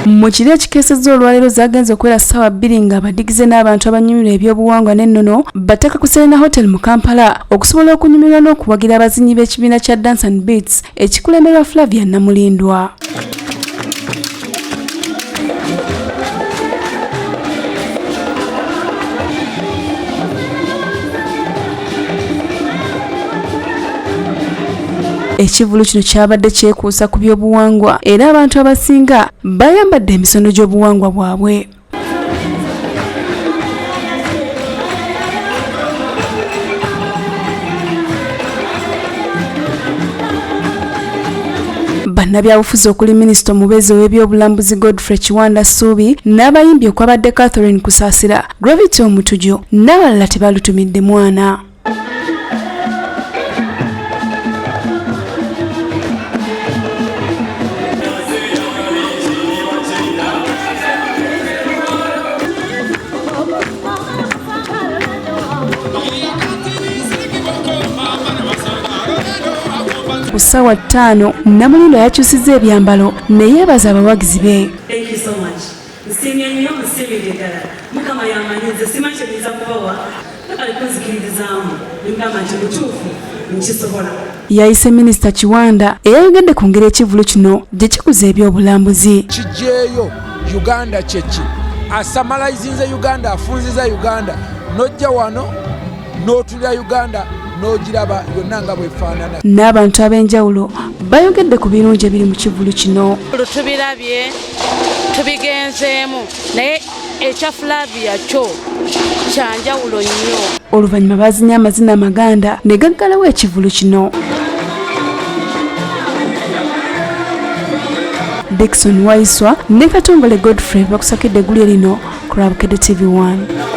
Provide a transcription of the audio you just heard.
Mu kiri ekikeesezza olwaleero zaagenze okubeera ssaawa 2 nga abadigize n'abantu abanyumirwa ebyobuwangwa n'ennono bateeka ku Serena Hotel mu Kampala okusobola okunyumirwa n'okuwagira abazinyi b'ekibiina kya Dance and Beats ekikulemberwa Flavia Namulindwa. Ekivvulu kino kyabadde kyekuusa ku byobuwangwa era abantu abasinga bayambadde emisono gy'obuwangwa bwabwe. Bannabyabufuzi okuli minisita omubeezi w'ebyobulambuzi Godfrey Kiwanda Suubi n'abayimbi okwabadde Catherine Kusaasira, Gravity Omutujo n'abalala tebalutumidde mwana. Ku ssaawa 5 Namulindwa yakyusizza ebyambalo ne yeebaza abawagizi be. Thank you so much. Asiimye nnyo, asiimye ddala. Mukama yamanyize simanyi kye nyiza kubawa. Agataliikonfuufu ngamba nti mutuufu nkisobola. Yayise minisita Kiwanda eyayogedde ku ngeri ekivvulu kino gye kikuza ebyobulambuzi. Kijjeeyo Uganda kyeki asamalayizinze Uganda, afunziza Uganda, n'ojja wano n'otulira Uganda n'ogiraba yonna nga bwefaanana. N'abantu ab'enjawulo bayogedde ku birungi ebiri mu kivvulu kino. Tubirabye, tubigenzeemu, naye ekya Flavia kyo kyanjawulo nnyo. Oluvannyuma baazinya amazina amaganda ne gaggalawo ekivvulu kino. Dickson Waiswa ne Katongole Godfrey bakusakidde eggulire lino ku Bukedde TV 1.